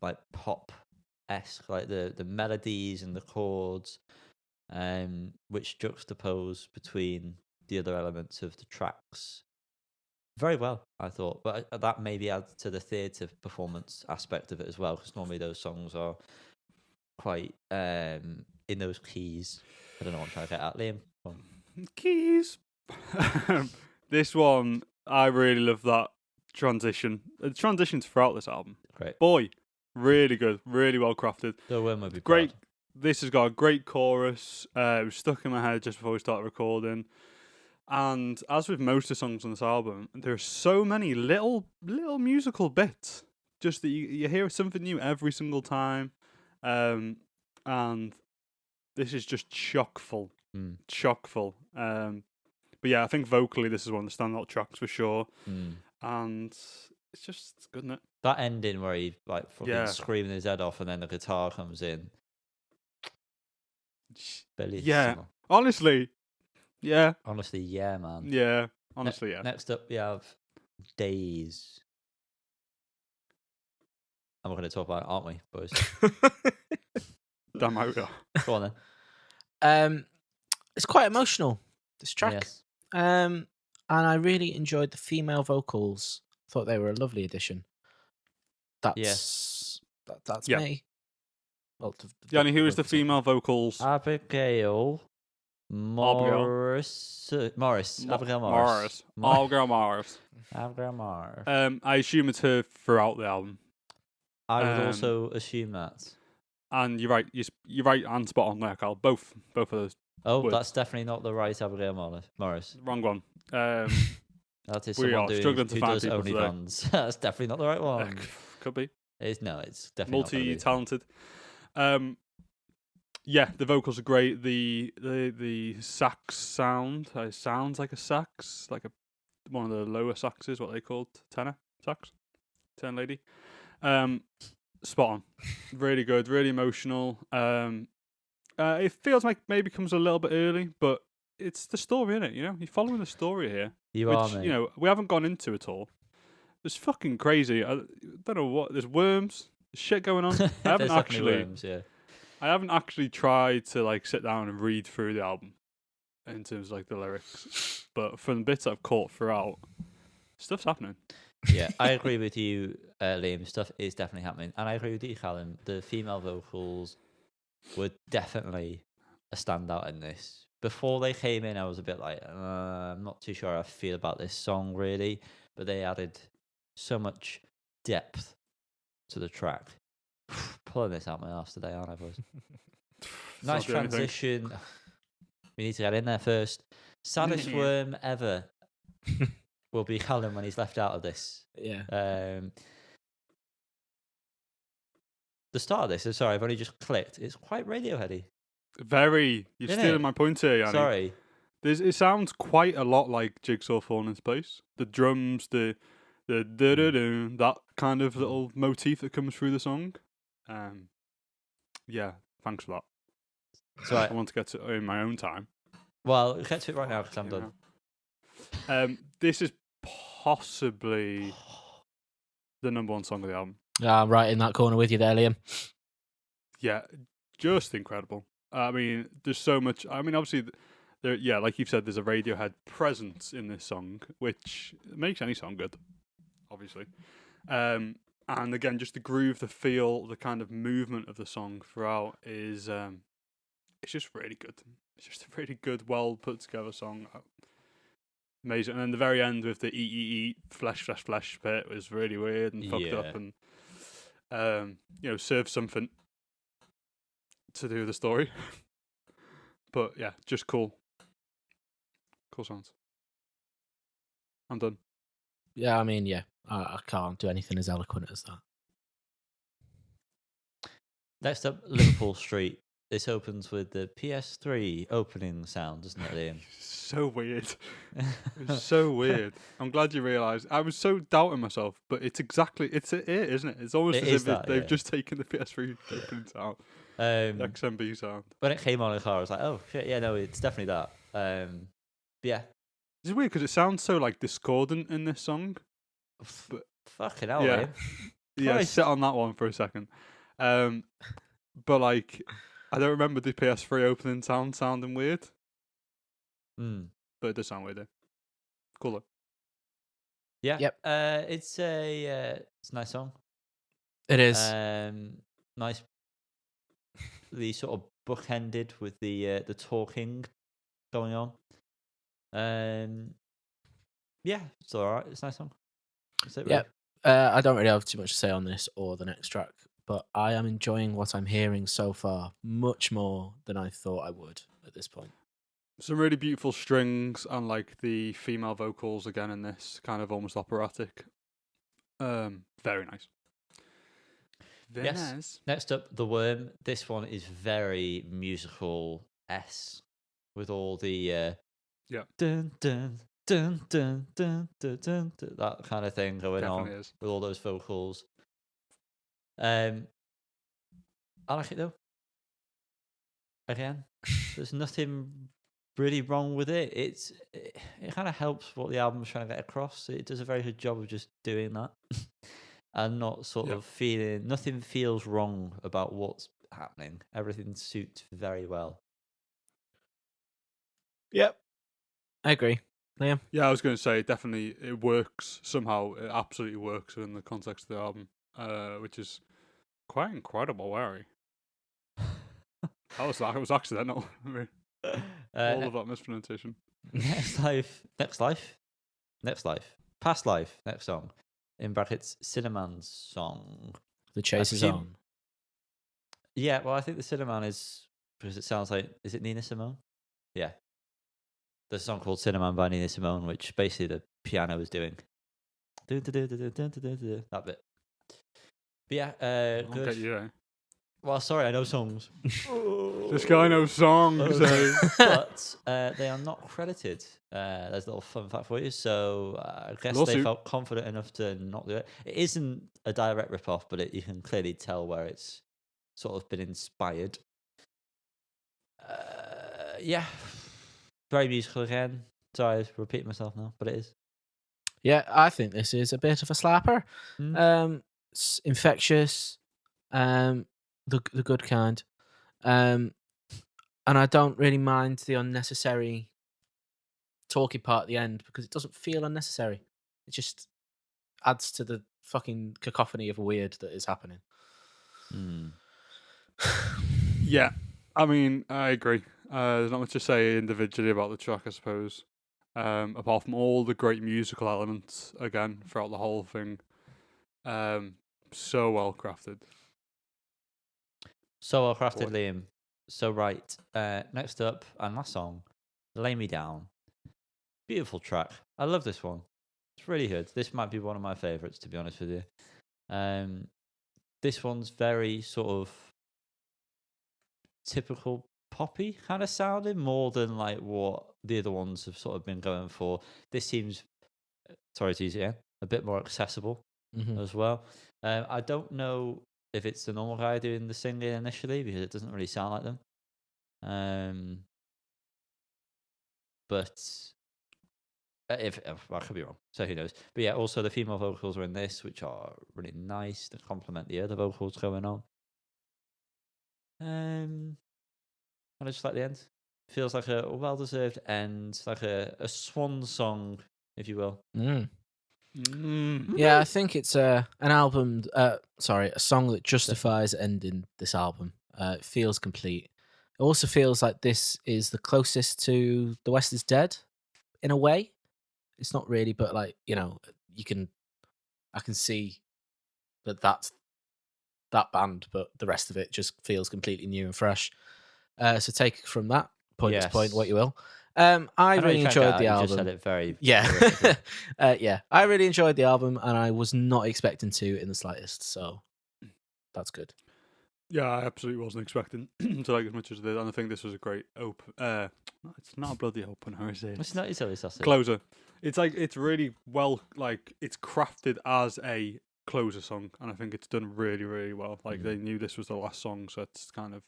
like pop-esque, like the melodies and the chords, which juxtapose between the other elements of the tracks very well, I thought. But that maybe adds to the theatre performance aspect of it as well, because normally those songs are quite in those keys. I don't know what I'm trying to get at. Liam, go on. Keys. This one, I really love that transition. The transitions throughout this album. Great. Boy, really good, really well crafted. The one would be Great. proud. This has got a great chorus. It was stuck in my head just before we started recording. And as with most of the songs on this album, there are so many little musical bits. Just that you hear something new every single time. And this is just chock full. Chock full. But yeah, I think vocally this is one of the standout tracks for sure. And it's good, isn't it? That ending where he like fucking screaming his head off and then the guitar comes in. Bellissimo. Yeah. Honestly, yeah. Honestly, yeah, man. Yeah. Honestly, yeah. Next up, we have Days. And we're going to talk about it, aren't we, boys? Damn right we are. Go on then. It's quite emotional, this track. Yes. And I really enjoyed the female vocals. Thought they were a lovely addition. That's Yeah. me. Well, Yanni, who is the female vocals? Abigail Morris. Abigail Morris. Abigail Morris. Abigail Morris. I assume it's her throughout the album. I would also assume that. And you're right. You're right and spot on there, Carl. Both of those. Oh, words. That's definitely not the right Abigail Morris. Wrong one. That is We someone are struggling to who find does people today. OnlyFans. That's definitely not the right one. Could be. It's definitely not gonna be. Multi-talented. Yeah, the vocals are great. The sax sound sounds like a sax, like one of the lower saxes, what they called tenor sax, tenor lady. Spot on, really good, really emotional. It feels like maybe comes a little bit early, but it's the story, innit? You know, you're following the story here. You which, are, mate. You know, we haven't gone into it all. It's fucking crazy. I don't know what. There's worms. There's shit going on. I haven't actually. Worms, yeah. I haven't actually tried to like sit down and read through the album in terms of like the lyrics, but from the bits I've caught throughout, stuff's happening. Yeah, I agree with you, Liam. Stuff is definitely happening, and I agree with you, Callum. The female vocals were definitely a standout in this. Before they came in, I was a bit like, I'm not too sure how I feel about this song really, but they added so much depth to the track. pulling this out my arse today, aren't I, boys? It's Nice not the only thing. transition. We need to get in there first. Saddest worm ever will be Callum when he's left out of this. Yeah. The start of this, sorry, I've only just clicked. It's quite Radioheady. Very. You're Isn't stealing it? my point here, Yanni. Sorry. It sounds quite a lot like Jigsaw falling into place. The drums, the da-da-da, that kind of little motif that comes through the song. Yeah, thanks for that. So I want to get to it in my own time. well, get to it right now because I'm done. This is possibly the number one song of the album. I'm right in that corner with you there, Liam. Yeah, just incredible. I mean, there's so much. I mean, obviously, like you've said, there's a Radiohead presence in this song, which makes any song good, obviously. And again, just the groove, the feel, the kind of movement of the song throughout is, it's just really good. It's just a really good, well put together song. Amazing. And then the very end with the eat, flesh bit was really weird and fucked up, and served something to do with the story. But yeah, just cool songs. I'm done. Yeah, I mean, yeah, I can't do anything as eloquent as that. Next up, Liverpool Street. This opens with the PS3 opening sound, doesn't it, Liam? So weird. It's so weird. I'm glad you realised. I was so doubting myself, but it's it, isn't it? It's almost as if they've just taken the PS3 opening sound, the XMB sound. When it came on in the car, I was like, oh shit, yeah, no, it's definitely that. Yeah. It's weird because it sounds so like discordant in this song. But fucking hell, yeah, Liam. yeah. Sit on that one for a second. But like, I don't remember the PS3 opening sound sounding weird. But it does sound weird though. Cool though. Yeah. Yep. It's a nice song. It is. Nice. The sort of bookended with the talking going on. Yeah, it's alright. It's a nice song. That's it, really. Yeah. I don't really have too much to say on this or the next track, but I am enjoying what I'm hearing so far much more than I thought I would at this point. Some really beautiful strings and like the female vocals again in this, kind of almost operatic. Very nice. Very nice. Next up, The Worm. This one is very musical-esque with all the dun dun dun dun dun dun dun, that kind of thing going Definitely on is. with all those vocals. I like it though. Again, there's nothing really wrong with it. It kind of helps what the album's trying to get across. It does a very good job of just doing that. And not sort of feeling, nothing feels wrong about what's happening. Everything suits very well. Yep. I agree. Liam? Yeah, I was going to say, definitely it works somehow. It absolutely works within the context of the album, which is quite incredible, Larry. That was accidental. All of that mispronunciation. Next life. Past life. Next song. In brackets, Cinnamon's song. The chase is on. Yeah, well, I think the Cinnamon is, because it sounds like, is it Nina Simone? Yeah. There's a song called Cinnamon by Nina Simone, which basically the piano is doing. That bit. But yeah, I'll good. get you there. Well, sorry, I know songs. This guy knows songs. But they are not credited. There's a little fun fact for you. So I guess they felt confident enough to not do it. It isn't a direct rip-off, but you can clearly tell where it's sort of been inspired. Yeah. Very musical again. Sorry, I'm repeating myself now, but it is. Yeah, I think this is a bit of a slapper. It's infectious. The good kind. And I don't really mind the unnecessary talky part at the end because it doesn't feel unnecessary. It just adds to the fucking cacophony of weird that is happening. Yeah, I mean, I agree. There's not much to say individually about the track, I suppose. Apart from all the great musical elements, again, throughout the whole thing. So well crafted. So well crafted, Boy. Liam. So right. Next up, and last song, Lay Me Down. Beautiful track. I love this one. It's really good. This might be one of my favourites, to be honest with you. This one's very sort of typical poppy kind of sounding, more than like what the other ones have sort of been going for. This seems, sorry to use it again, a bit more accessible Mhm. as well. I don't know if it's the normal guy doing the singing initially, because it doesn't really sound like them. But if I could be wrong, so who knows? But yeah, also the female vocals are in this, which are really nice to complement the other vocals going on. I just like the end. Feels like a well-deserved end, like a swan song, if you will. Mm. Mm. Yeah, I think it's an album. Sorry, a song that justifies ending this album. It feels complete. It also feels like this is the closest to The West Is Dead, in a way. It's not really, but like I can see that's that band, but the rest of it just feels completely new and fresh. So take from that pointless point what Yes. you will. I I know really you can't get enjoyed out, the you album. just said it very Yeah, horrifically. yeah. I really enjoyed the album, and I was not expecting to in the slightest. So that's good. Yeah, I absolutely wasn't expecting to like as much as I did, and I think this was a great it's not a bloody opener, is it? It's not silly sausage. Closer. It's like it's really well, like it's crafted as a closer song, and I think it's done really, really well. Like they knew this was the last song, so it's kind of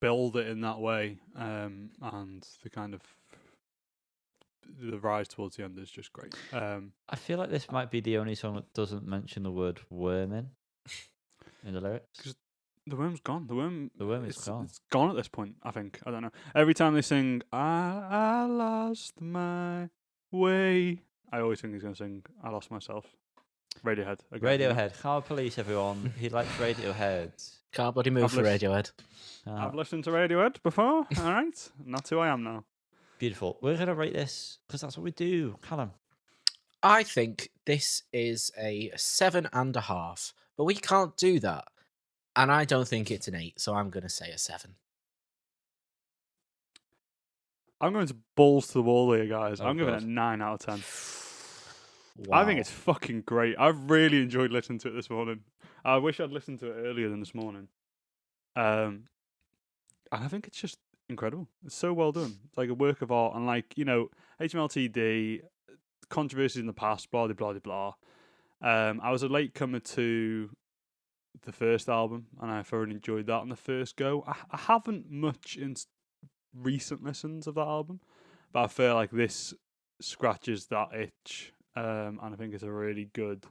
build it in that way, and the kind of the rise towards the end is just great. I feel like this might be the only song that doesn't mention the word worming in the lyrics. The worm's gone. The worm is gone. It's gone at this point, I think. I don't know. Every time they sing, I lost my way, I always think he's going to sing, I lost myself. Radiohead. Again, Radiohead. Car Police, everyone. He likes Radiohead. Can't body move for Radiohead. I've listened to Radiohead before. All right. And that's who I am now. Beautiful. We're going to rate this because that's what we do. Callum. I think this is a 7.5, but we can't do that. And I don't think it's an 8, so I'm going to say a 7. I'm going to balls to the wall here, guys. Oh, I'm giving God. it a 9 out of 10. Wow. I think it's fucking great. I've really enjoyed listening to it this morning. I wish I'd listened to it earlier than this morning. And I think it's just incredible. It's so well done. It's like a work of art. And like, HMLTD, controversies in the past, blah, blah, blah, blah. I was a late comer to the first album, and I thoroughly enjoyed that on the first go. I haven't much in recent listens of that album, but I feel like this scratches that itch, and I think it's a really good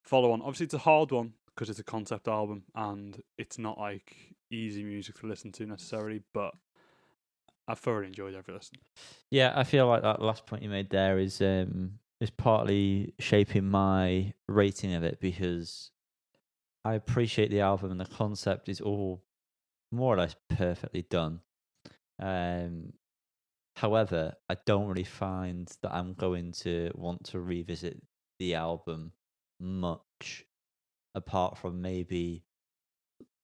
follow-on. Obviously, it's a hard one because it's a concept album, and it's not like easy music to listen to necessarily, but I thoroughly enjoyed every listen. Yeah, I feel like that last point you made there is partly shaping my rating of it, because I appreciate the album and the concept is all more or less perfectly done. However, I don't really find that I'm going to want to revisit the album much, apart from maybe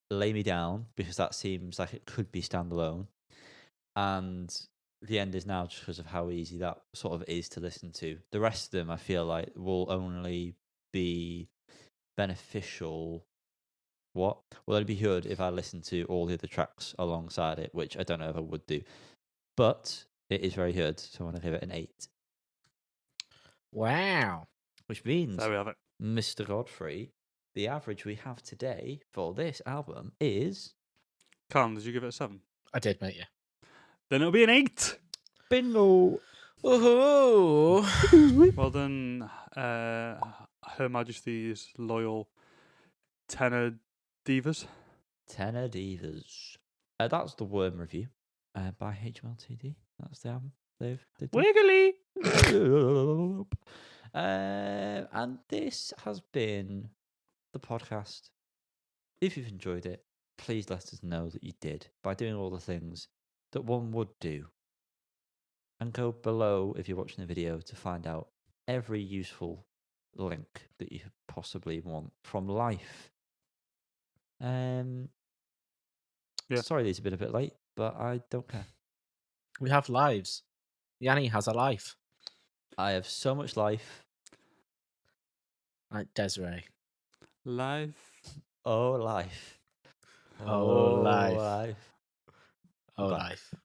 Lay Me Down, because that seems like it could be standalone. And the end is now just because of how easy that sort of is to listen to. The rest of them, I feel like, will only be beneficial. Will only be good if I listen to all the other tracks alongside it, which I don't know if I would do. But it is very good, so I want to give it an 8. Wow. Which means, There we have it. Mr. Godfrey, the average we have today for this album is... Callum, did you give it a 7? I did, mate, yeah. Then it'll be an 8. Bingo! Woohoo! Well done, Her Majesty's loyal tenor divas. Tenor Divas. That's the Worm review by HMLTD. That's the album they've done. Wiggly! And this has been the podcast. If you've enjoyed it, please let us know that you did by doing all the things that one would do. And go below, if you're watching the video, to find out every useful link that you possibly want from life. Yeah. Sorry these have been a bit late, but I don't care. We have lives. Yanni has a life, I have so much life. like Desiree. Life. Oh, life. Oh, life. life. Oh, back. life.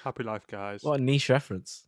Happy life, guys. What a niche reference.